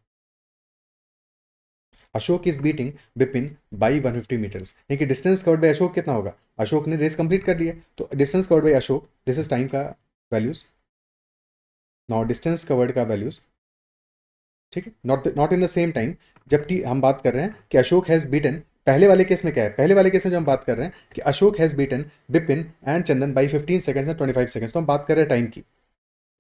Ashok is beating Bipin by 150 metres, यानी कि डिस्टेंस कवर्ड बाय अशोक कितना होगा? अशोक ने रेस कंप्लीट कर लिया, तो distance covered bye Ashok, this is time का वैल्यूज। नाउ डिस्टेंस कवर्ड का वैल्यूज, ठीक है, not in the same time. जबकि हम बात कर रहे हैं कि अशोक हैज बीटन, पहले वाले केस में क्या है? पहले वाले केस में जो हम बात कर रहे हैं कि Ashok has beaten Bipin and Chandan by 15 seconds and 25 seconds, तो हम बात कर रहे हैं टाइम की।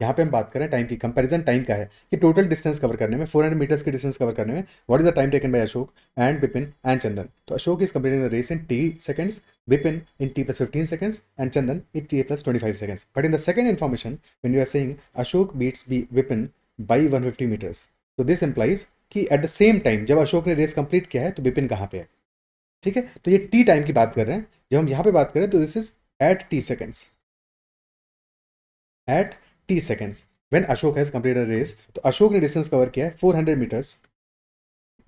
यहाँ पे हम बात करें टाइम की, कंपैरिजन टाइम का है कि टोटल डिस्टेंस कवर करने में, 400 मीटर्स की डिस्टेंस कवर करने में what is the time taken by Ashok and Bipin and Chandan. तो Ashok is completing the race in T seconds, Bipin in T plus 15 seconds and Chandan in T plus 25 seconds. But in the second information when you are saying Ashok beats Bipin by 150 metres, तो this implies कि at the same time जब अशोक ने race complete किया है तो बिपिन कहाँ पे है, ठीक है। तो ये टी टाइम की बात कर रहे हैं। जब हम यहाँ पे बात करें तो this is at T seconds, at T seconds when Ashok has completed race. तो अशोक ने डिस्टेंस कवर किया है 400 metres,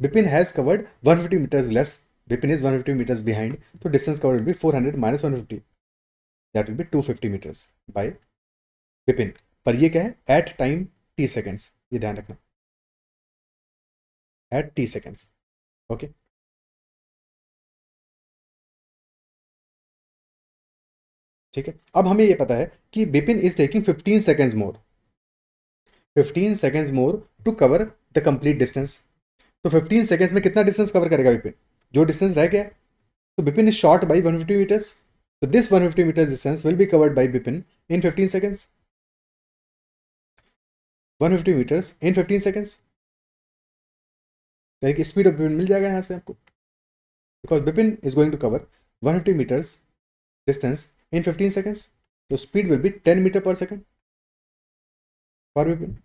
Bipin has covered 150 metres less, Bipin is 150 metres behind, तो distance covered will be 400 minus 150, that will be 250 metres by Bipin. पर ये क्या है? At time T seconds, ये ध्यान रखना, एट टी सेकंड्स। ओके, ठीक है। अब हमें ये पता है कि Bipin is taking 15 seconds more, 15 seconds more to cover the complete distance. तो 15 सेकंड्स में कितना डिस्टेंस कवर करेगा बिपिन? जो डिस्टेंस रह गया, तो Bipin is short by 150 metres, तो this 150 metres distance will be covered by Bipin in 15 seconds, 150 metres in 15 seconds, यानी कि स्पीड ऑफ बिपिन मिल जाएगा यहाँ से आपको, because Bipin is going to cover 150 metres distance in 15 seconds, तो speed will be 10 metre per second for Bipin.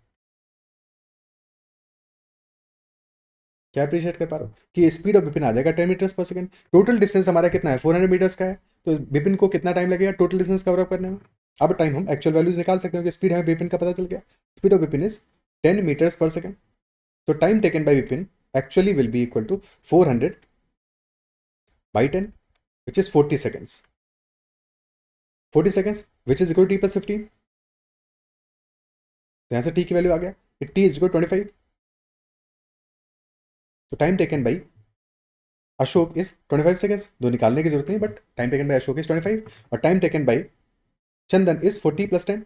क्या appreciate कर पा रहा हूँ कि स्पीड ऑफ बिपिन आ जाएगा 10 meters per second. Total distance हमारा कितना है? 400 मीटर्स का है, तो बिपिन को कितना टाइम लगेगा टोटल डिस्टेंस कवर अप करने में? अब टाइम हम एक्चुअल वैल्यूज निकाल सकते हैं कि स्पीड हमें बिपिन का पता चल गया, speed of Bipin is 10 meters per second. तो time taken by Bipin actually will be equal to 400 by 10 which is 40 seconds, 40 seconds which is equal t plus 15। तो यहाँ से टी की वैल्यू आ गया कि टी इज इक्वल 25। तो time taken by Ashok is 25 seconds, दो निकालने की जरूरत नहीं, but time taken by Ashok is 25 और time taken bye Chandan is 40 plus 10,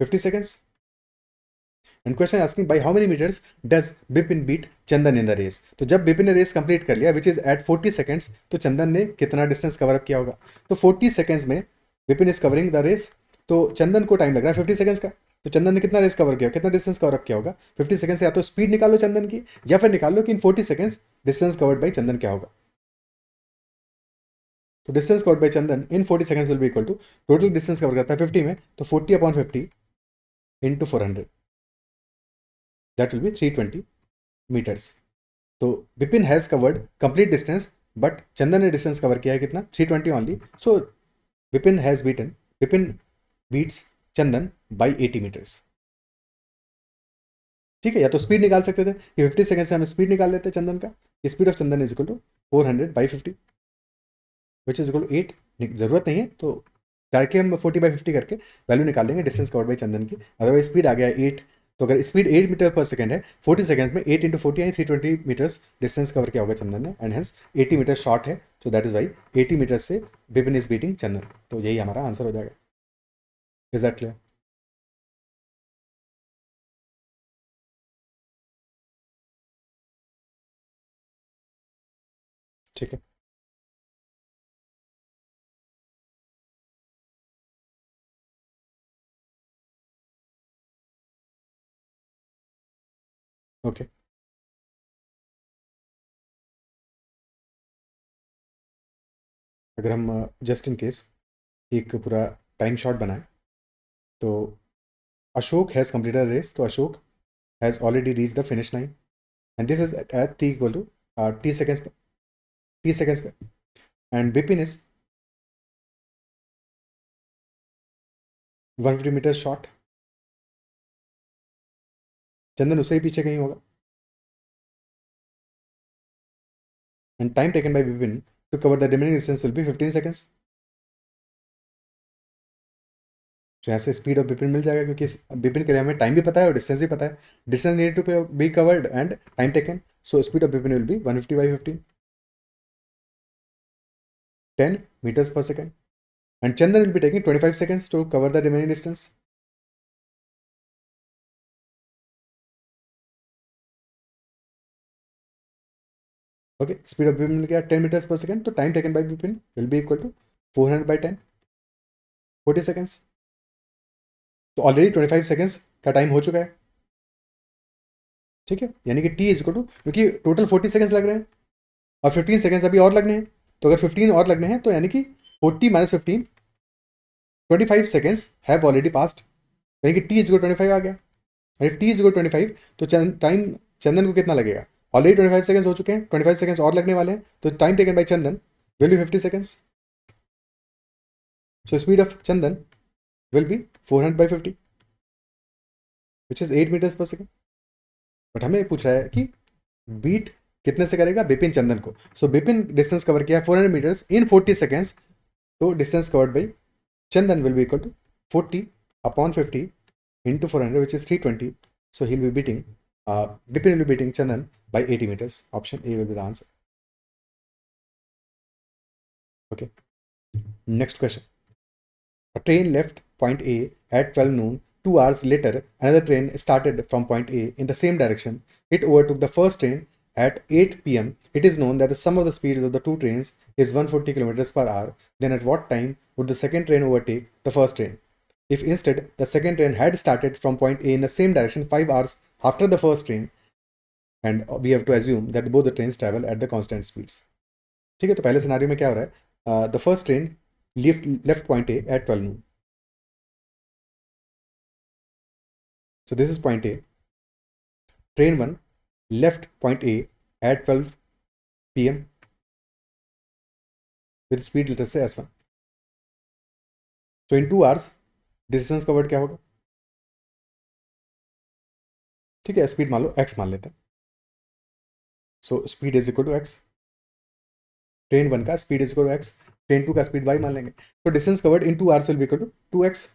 50 seconds. And question asking by how many meters does Bipin beat Chandan in the race? तो जब बिपिन ने race complete कर लिया विच इज एट 40 seconds, तो चंदन ने कितना distance cover up किया होगा? तो 40 seconds में Bipin is covering the race, तो चंदन को टाइम लग रहा है 50 seconds का, तो चंदन ने कितना रेस कवर किया, कितना डिस्टेंस कवर अप किया होगा? 50 seconds से या तो स्पीड निकालो चंदन की, या फिर निकाल लो कि in 40 seconds distance covered by Chandan क्या होगा। तो distance covered by Chandan in 40 seconds will be equal to, total distance cover करता है 50 में, तो 40/50 into 400, that will be 320 meters. तो Bipin has covered complete distance, but Chandan ने डिस्टेंस कवर किया है कितना? 320 only. So Bipin beats Chandan by 80 meters. ठीक है, या तो स्पीड निकाल सकते थे कि 50 सेकंड से हम स्पीड निकाल लेते हैं चंदन का, speed of Chandan is equal to 400/50 which is equal to 8। जरूरत नहीं है तो डायरेक्टली हम 40/50 करके वैल्यू निकाल लेंगे डिस्टेंस कवर्ड बाई चंदन की। अदरवाइज स्पीड आ गया 8, तो अगर स्पीड 8 मीटर पर सेकंड है, 40 सेकंड्स में 8 इंटू 40 यानी 320 मीटर्स डिस्टेंस कवर किया होगा चंदन ने, एंड हेंस 80 मीटर शॉर्ट है, तो दैट इज वाई 80 मीटर से विपिन इज बीटिंग चंदन। तो यही हमारा आंसर हो जाएगा। Is that clear? ठीक है। ओके। अगर हम जस्ट इन केस एक पूरा टाइम शॉट बनाए, तो Ashok has completed a race, तो Ashok has already reached the finish line, and this is at t equal to t seconds पे, t seconds पे, and Bipin is 150 meters short, चंदन उससे ही पीछे कहीं होगा, and time taken by Bipin to cover the remaining distance will be 15 seconds। तो यहाँ से speed of Bipin मिल जाएगा, क्योंकि बिपिन के लिए हमें टाइम भी पता है और डिस्टेंस भी पता है, distance need to be covered and time taken, so speed of Bipin will be 150/15, 10 meters per second, and Chandan will be taking 25 seconds to cover the remaining distance। Okay, speed of Bipin मिल गया 10 meters per second, तो time taken by Bipin will be equal to 400/10, 40 seconds. तो already 25 seconds का time हो चुका है, ठीक है, यानी कि टी इज इक्वल टू, क्योंकि टोटल 40 सेकंड्स लग रहे हैं और 15 सेकंड्स अभी और लगने हैं, तो अगर 15 और लगने हैं तो यानी कि 40 minus 15, 25 seconds have already passed, यानी कि टी इज इक्वल 25 आ गया। इफ टी इज इक्वल 25, तो टाइम चंदन को कितना लगेगा? ऑलरेडी 25 सेकंड्स हो चुके हैं, 25 सेकंड्स और लगने वाले हैं, तो time taken bye Chandan will B 50 seconds. So speed of Chandan will be 400/50 which is 8 meters per second। But हमें पूछ रहा है कि बीट कितने से करेगा बिपिन चंदन को। सो बिपिन डिस्टेंस कवर किया 400 मीटर्स इन 40 सेकेंड्स, तो distance covered by Chandan will be equal to 40/50 into 400 which is 320, so he'll be beating Bipin will be beating Chandan by 80 meters। Option A will be the answer। Okay, next question। A train left point A at 12 noon. 2 hours later, another train started from point A in the same direction. It overtook the first train at 8 pm. It is known that the sum of the speeds of the two trains is 140 kilometers per hour. Then at what time would the second train overtake the first train? If instead the second train had started from point A in the same direction 5 hours after the first train, and we have to assume that both the trains travel at the constant speeds। ठीक है, तो पहले scenario में क्या हो रहा है? The first train left point A at 12 noon। So this is point A। Train 1 left point A at 12 pm with speed let us say S1। So in 2 hours distance covered क्या होगा? ठीक है, speed मान लो x मान लेते हैं। So speed is equal to x, train 1 का speed is equal to x, train 2 का स्पीड y मान लेंगे, तो distance covered in 2 hours will be equal to 2x।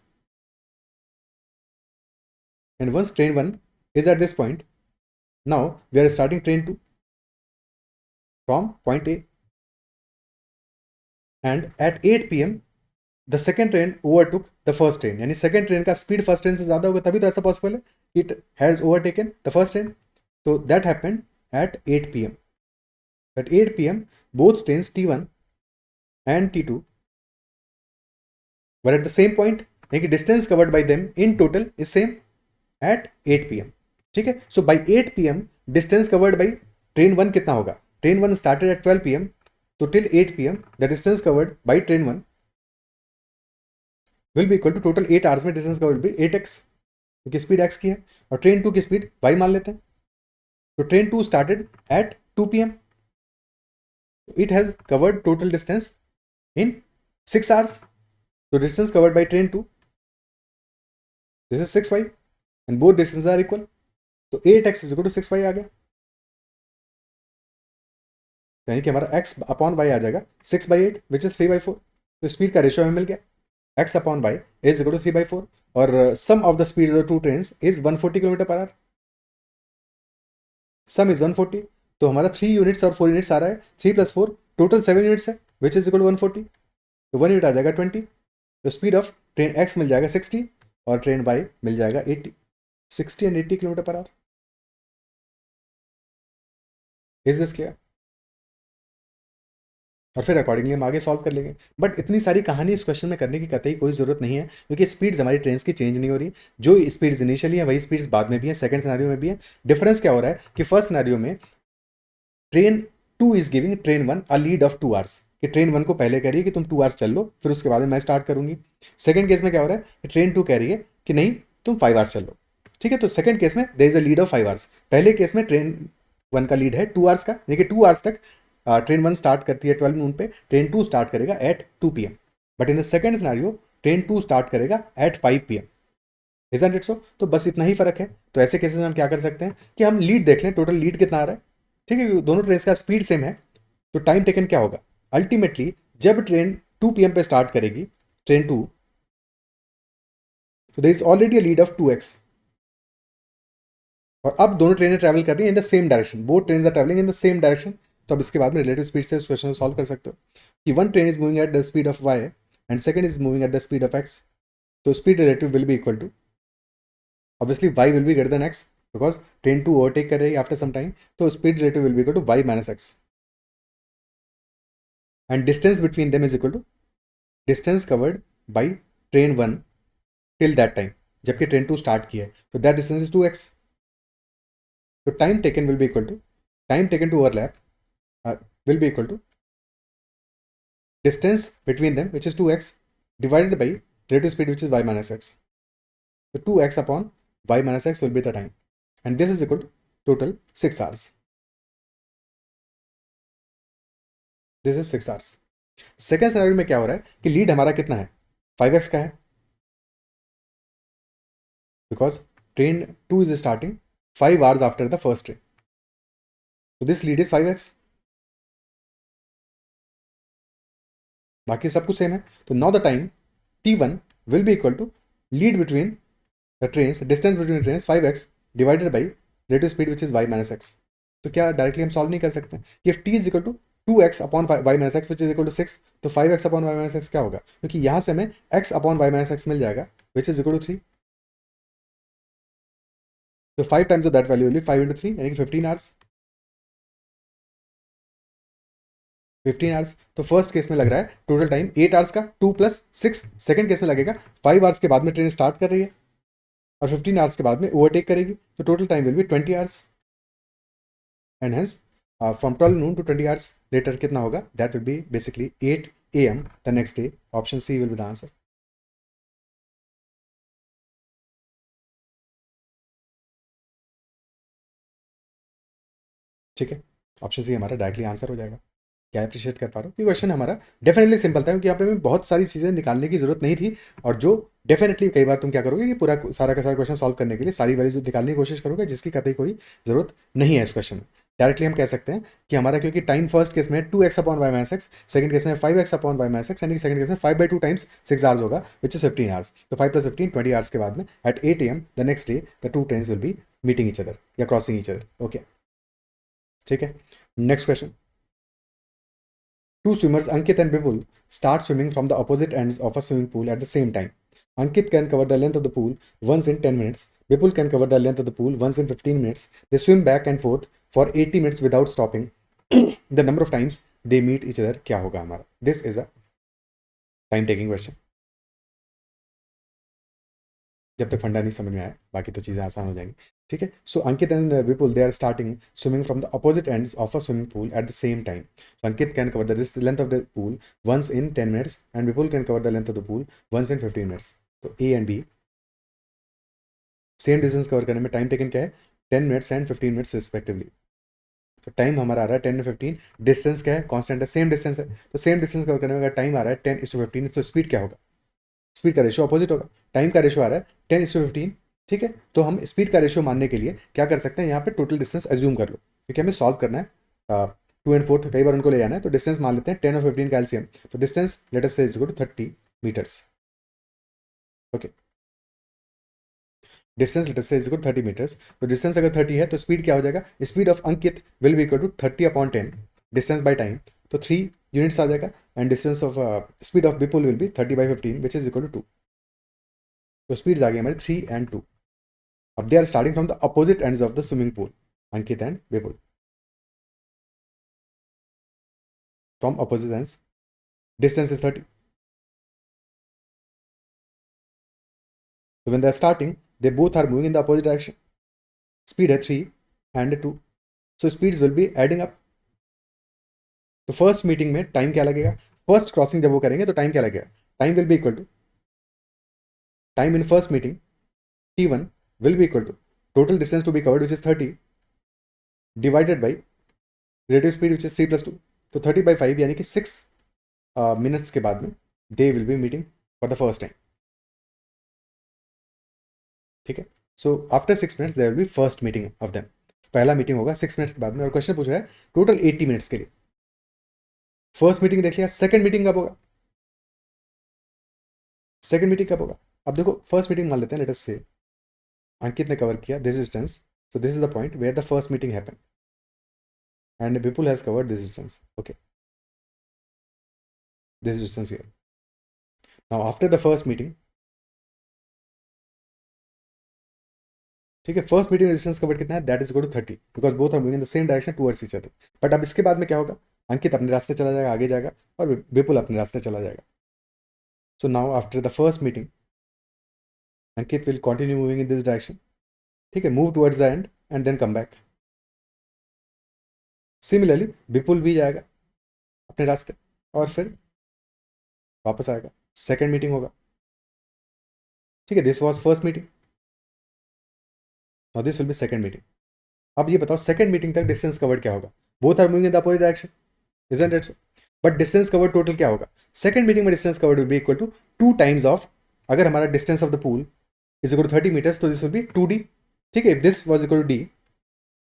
And once train 1 is at this point, now we are starting train 2 from point A, and at 8 pm the second train overtook the first train, यानी second train का speed first train से ज्यादा होगा, तभी तो ऐसा possible है, it has overtaken the first train. तो that happened at 8 pm। At 8 pm both trains T1 and T2 were at the same point, यानी कि distance covered by them in total is same at 8 pm। ठीक है, so by 8 pm distance covered by train 1 कितना होगा? Train 1 started at 12 pm, तो till 8 pm the distance covered by train 1 will be equal to total 8 hours में distance covered by 8x, क्योंकि speed x की है, और ट्रेन 2 की speed y मान लेते हैं। तो train 2 started at 2 pm, it has covered total distance in 6 hours। तो distance covered by train 2 this is 6y, and both distances are equal। तो 8x is equal to 6y आ गया, यानी कि हमारा x अपॉन y आ जाएगा 6/8 which is 3/4। तो speed का ratio हमें मिल गया, x upon y is equal to 3/4 और sum of the speed of the two trains is 140 kilometre per hour, sum is 140। तो हमारा 3 यूनिट्स और 4 यूनिट्स आ रहा है, 3 + 4 टोटल 7 यूनिट्स है विच इज इक्वल टू 140। तो 1 यूनिट आ जाएगा 20। तो स्पीड ऑफ ट्रेन x मिल जाएगा 60 और ट्रेन y मिल जाएगा 80, 60 and 80 kilometre per our. Is this clear? और फिर अकॉर्डिंगली हम आगे सॉल्व कर लेंगे। बट इतनी सारी कहानी इस क्वेश्चन में करने की कतई कोई जरूरत नहीं है, क्योंकि स्पीड्स हमारी ट्रेन की चेंज नहीं हो रही, जो स्पीड्स इनिशियली है वही स्पीड्स बाद में भी है, सेकंड सिनेरियो में भी है। डिफरेंस क्या हो रहा है कि फर्स्ट सिनेरियो में train 2 is giving train 1 a lead of 2 hours, कि ट्रेन 1 को पहले कह रही है कि तुम 2 आवर्स चल लो, फिर उसके बाद में मैं स्टार्ट करूंगी। सेकंड केस में क्या हो रहा है कि ट्रेन 2 कह रही है कि नहीं तुम 5 आवर्स चल लो, ठीक है। तो सेकंड केस में there is a lead of 5 hours, पहले केस में ट्रेन 1 का लीड है 2 आवर्स का, यानी कि 2 आवर्स तक ट्रेन 1 स्टार्ट करती है 12 नून पे, ट्रेन 2 स्टार्ट करेगा at 2 PM। But in the second scenario train 2 start करेगा at 5 PM। Isn't it so? तो बस इतना ही फर्क है। तो ऐसे केसेस में हम क्या कर सकते हैं कि हम लीड देख लें, टोटल लीड कितना आ रहा है, ठीक है, दोनों ट्रेन का स्पीड सेम है, तो टाइम टेकन क्या होगा अल्टीमेटली जब ट्रेन 2 PM पे स्टार्ट करेगी ट्रेन 2, तो there is already a lead of 2x, और अब दोनों ट्रेनें ट्रैवल कर रही हैं in the same direction, both trains are travelling in the same direction. तो अब इसके बाद में रिलेटिव स्पीड से इस क्वेश्चन को सॉल्व कर सकते हो कि one train is moving at the speed of y and second is moving at the speed of x, तो speed relative will be equal to obviously y will be greater than x because train 2 overtake कर रही है after some time, तो speed relative will be equal to y minus x and distance between them is equal to distance covered by train 1 till that time, जबकि train 2 start की है तो that distance is 2x, तो time taken will be equal to time taken to overlap will be equal to distance between them which is 2x divided by relative speed which is y minus x, so 2x upon y minus x will be the time and this is equal to total 6 hours, this is 6 hours। Second scenario में क्या हो रहा है कि lead हमारा कितना है 5x का है, because train 2 is starting 5 hours after the first train, तो दिस लीड इज 5x, बाकी सब कुछ सेम है। तो now the time t1 will be equal to lead between the trains, distance between trains 5x divided by rate of speed which is y minus x। तो क्या directly हम solve नहीं कर सकते if t is equal to 2x upon y minus x which is equal to 6, तो 5x upon y minus x क्या होगा, क्योंकि यहां से हमें x upon y minus X मिल जाएगा विच इज इक्वल टू 3, तो 5 times of that value will be 5 into 3 यानी कि 15 आवर्स, 15 आवर्स। तो फर्स्ट केस में लग रहा है टोटल टाइम 8 आवर्स का 2 + 6, सेकंड केस में लगेगा 5 आवर्स के बाद में ट्रेन स्टार्ट कर रही है और 15 आवर्स के बाद में ओवरटेक करेगी, तो total time will be 20 hours and hence from 12 noon to 20 hours later कितना होगा, that will be basically 8 AM the next day. Option C will be the answer. ठीक है, ऑप्शन सी हमारा डायरेक्टली आंसर हो जाएगा। क्या अप्रिशिएट कर पा रहा हूँ कि क्वेश्चन हमारा डेफिनेटली सिंपल था, क्योंकि यहाँ पे हमें बहुत सारी चीज़ें निकालने की जरूरत नहीं थी, और जो डेफिनेटली कई बार तुम क्या करोगे कि पूरा सारा का सारा क्वेश्चन सॉल्व करने के लिए सारी वैल्यूज निकालने की कोशिश करोगे, जिसकी कतई कोई जरूरत नहीं है इस क्वेश्चन में। डायरेक्टली हम कह सकते हैं कि हमारा, क्योंकि टाइम फर्स्ट केस में 2x upon y minus x, second case में 5x upon y minus x, यानी कि सेकंड केस में 5/2 टाइम्स 6 आवर्स होगा विच इज 15 आवर्स, तो 5 + 15 20 आवर्स के बाद में at 8 AM the next day the two trains will be meeting each other या क्रॉसिंग ईच अदर। ओके, ठीक है। Next question, two swimmers, Ankit and Bipul, start swimming from the opposite ends of a swimming pool at the same time. Ankit can cover the length of the pool once in 10 minutes. Bipul can cover the length of the pool once in 15 minutes. They swim back and forth for 80 minutes without stopping. The number of times they meet each other क्या होगा हमारा? This is a time taking question. जब तक फंडा नहीं समझ में आया बाकी तो चीज़ें आसान हो जाएंगी, ठीक है। So Ankit and Vipul they are starting swimming from the opposite ends of a swimming pool at the same time. So Ankit can cover the length of the pool once in 10 minutes and Vipul can cover the length of the pool once in 15 minutes. तो A and B same distance cover करने में time taken क्या है 10 minutes and 15 minutes respectively. तो time हमारा आ रहा है 10 और 15, डिस्टेंस क्या है कांस्टेंट है, सेम डिस्टेंस है, तो सेम डिस्टेंस कवर करने में अगर टाइम आ रहा है 10:15, तो स्पीड क्या होगा, स्पीड का रेशियो अपोजिट होगा। टाइम का रेशियो आ रहा है 10:15, ठीक है, तो हम स्पीड का रेशियो मानने के लिए क्या कर सकते हैं, यहाँ पे टोटल डिस्टेंस एज्यूम कर लो, क्योंकि हमें सॉल्व करना है 2 and 4 कई बार उनको ले जाना है, तो डिस्टेंस मान लेते हैं 10 और 15 का एलसीएम, तो distance let us say is equal to 30 meters. Okay, distance let us say is equal to 30 meters, तो डिस्टेंस अगर 30 है तो स्पीड क्या हो जाएगा, speed of Ankit will be equal to 30/10 distance by time, तो 3 यूनिट्स आ जाएगा, and distance of speed of Vipul will be 30/15 which is equal to 2। तो स्पीड्स आ गई हमारे 3 and 2। अब they are starting from the opposite ends of the swimming pool, Ankit and Vipul, from opposite ends, distance is 30. So when they are starting, they both are moving in the opposite direction. Speed है 3 and 2. So speeds will be adding up. तो first meeting में time क्या लगेगा, first crossing जब वो करेंगे तो time क्या लगेगा, time will be equal to time in first meeting t1 will be equal to total distance to be covered which is 30 divided by relative speed which is 3 plus 2, तो 30/5 यानी कि 6 minutes के बाद में they will be meeting for the first time। ठीक है, so after 6 minutes there will be first meeting of them, पहला meeting होगा 6 मिनट्स के बाद में, और क्वेश्चन पूछ रहा है टोटल 80 मिनट्स के लिए। फर्स्ट मीटिंग देख लिया, सेकंड मीटिंग कब होगा, सेकंड मीटिंग कब होगा, अब देखो फर्स्ट मीटिंग मान लेते हैं, लेट अस से अंकित ने कवर किया this distance, so this is the point where the first meeting happen and Vipul has covered this distance, okay this distance here. Now after the first meeting, ठीक है, first meeting distance cover कितना है, that is equal to 30 because both are moving in the same direction towards each other. But अब इसके बाद में क्या होगा, अंकित अपने रास्ते चला जाएगा, आगे जाएगा, और विपुल अपने रास्ते चला जाएगा। So now after the first meeting Ankit will continue moving in this direction, ठीक है, move towards the end and then come back. Similarly Vipul भी जाएगा अपने रास्ते और फिर वापस आएगा, सेकेंड मीटिंग होगा, ठीक है, this was first meeting, now this will be second meeting. अब ये बताओ सेकंड मीटिंग तक डिस्टेंस कवर्ड क्या होगा, both are moving in the opposite direction, isn't it so, but distance covered total क्या होगा, सेकंड मीटिंग में distance covered will be equal to 2 times of, अगर हमारा distance of the pool is equal to 30 meters तो this will be 2d, ठीक है, if this was equal to d,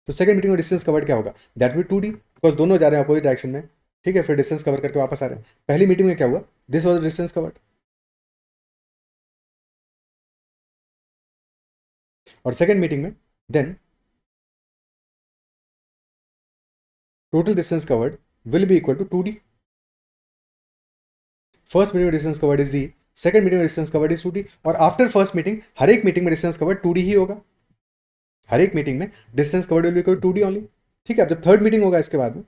तो second meeting में डिस्टेंस कवर्ड क्या होगा, दैट विल 2d, बिकॉज दोनों जा रहे हैं अपोजिट डायरेक्शन में, ठीक है, फिर डिस्टेंस कवर करके वापस आ रहे हैं। पहली मीटिंग में क्या हुआ, दिस वॉज डिस्टेंस कवर्ड, और सेकंड मीटिंग में then total distance covered will be equal to 2d. First meeting में distance covered is d, second meeting में डिस्टेंस कवर्ड इज 2d, और आफ्टर फर्स्ट मीटिंग हर एक meeting में distance covered 2d ही होगा, हर एक meeting में distance covered will be equal to 2d only, ठीक है। अब जब थर्ड मीटिंग होगा इसके बाद में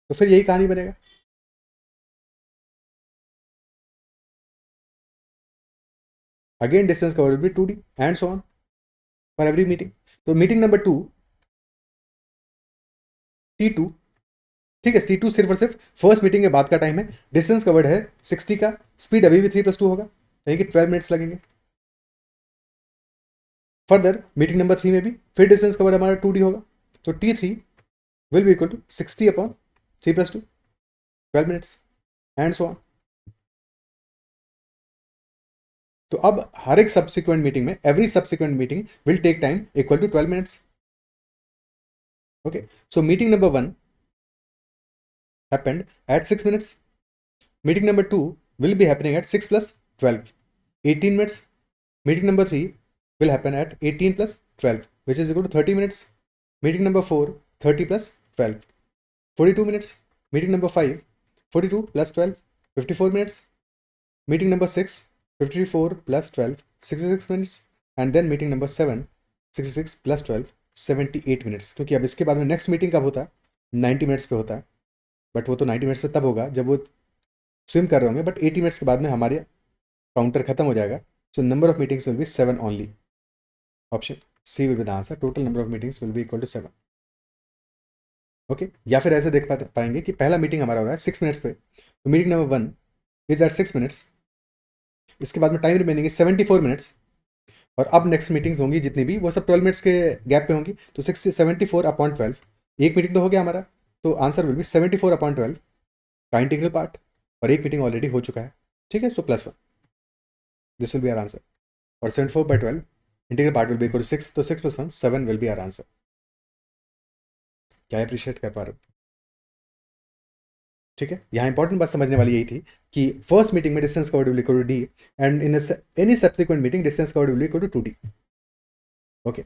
तो फिर यही कहानी बनेगा, again distance covered will be 2d and so on for every meeting. तो मीटिंग नंबर 2 t2, ठीक है, t2 सिर्फ और सिर्फ फर्स्ट मीटिंग के बाद का टाइम है, डिस्टेंस कवर्ड है 60 का, स्पीड अभी भी 3 + 2 होगा, यानी कि 12 मिनट्स लगेंगे। फर्दर मीटिंग नंबर 3 में भी फिर डिस्टेंस कवर्ड हमारा 2d होगा, तो t3 will be equal to 60/3 + 2 12 minutes and so on. तो अब हर एक सब्सिक्वेंट मीटिंग में every subsequent meeting will take time equal to 12 minutes, okay. So meeting number 1 happened at 6 minutes, meeting number 2 will be happening at 6 + 12 18 minutes, meeting number 3 will happen at 18 + 12 which is equal to 30 minutes, meeting number 4 30 + 12 42 minutes, meeting number 5 42 + 12 54 minutes, meeting number 6 54 + 12 66 minutes, and then meeting number 7 66 + 12 78 minutes, क्योंकि अब इसके बाद में next meeting कब होता है, 90 minutes पे होता है, बट वो तो 90 मिनट्स पे तब होगा जब वो स्विम कर रहे होंगे, बट 80 मिनट्स के बाद में हमारे काउंटर खत्म हो जाएगा, so number of meetings will be 7 only, option C will be the answer, total number of meetings will be equal to 7, okay. या फिर ऐसे देख पाएंगे कि पहला मीटिंग हमारा हो रहा है 6 मिनट्स पे, तो meeting number 1 is at 6 minutes, इसके बाद में टाइम रिमेनिंग है 74 मिनट्स, और अब नेक्स्ट मीटिंग्स होंगी जितनी भी वो सब 12 मिनट्स के गैप पे होंगी, तो 74/12 एक मीटिंग तो हो गया हमारा, तो आंसर विल बी 74/12 का इंटीग्रल पार्ट, और एक मीटिंग ऑलरेडी हो चुका है, ठीक है, so +1 this will be our answer, और 74/12 integral part will be equal to 6, तो 6 + 1 7 विल बी आवर आंसर. क्या अप्रिशिएट कर पा रहे हो? ठीक है, यहाँ इंपॉर्टेंट बात समझने वाली यही थी कि फर्स्ट मीटिंग में distance covered will equal to D and in any subsequent meeting distance covered will equal to 2d. Okay,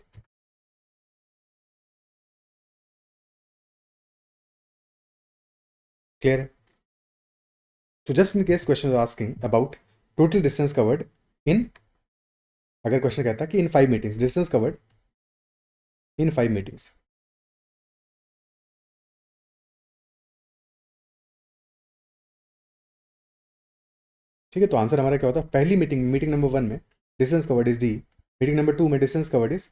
clear है? तो just in case question asking about total distance covered in, अगर question कहता है कि in 5 meetings distance covered in 5 meetings, ठीक है, तो answer हमारा क्या होता है? पहली मीटिंग नंबर 1 में distance covered is D, meeting number 2 में डिस्टेंस कवर्ड इज,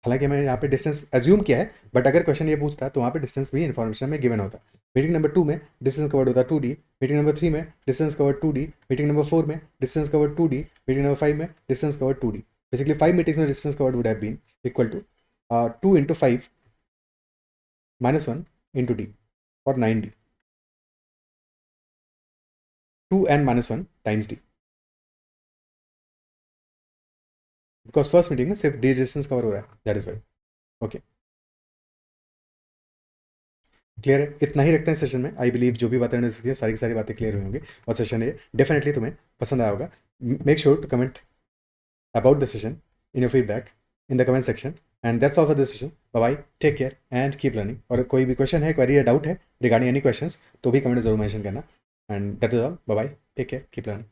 हालांकि मैंने यहाँ पे डिस्टेंस एज्यूम किया है, बट अगर क्वेश्चन ये पूछता है तो वहाँ पे डिस्टेंस भी इन्फॉर्मेशन में गिवन होता है. मीटिंग नंबर 2 में डिस्टेंस कवर्ड होता है 2d, मीटिंग नंबर 3 में distance covered 2d, meeting number 4 में distance covered 2d, meeting number 5 में distance covered 2d. Basically 5 meetings में distance covered would have been equal to 2 into 5 minus 1 into d or 9d, 2n minus 1 times d, because first meeting में सिर्फ D distance cover हो रहा है, that is Y. Okay, clear है? इतना ही रखते हैं सेशन में. आई बिलीव जो भी बातें हमने सीखी सारी की सारी बातें क्लियर हुई होंगी और सेशन ये डेफिनेटली तुम्हें पसंद आया होगा. Make sure to comment about the session in your feedback in the comment section. And that's all for this session. Bye, take care and keep learning. और कोई भी क्वेश्चन है, क्वेरी या डाउट है रिगार्डिंग एनी क्वेश्चंस तो भी comment जरूर mention करना. And that is all. Bye, take care, keep learning.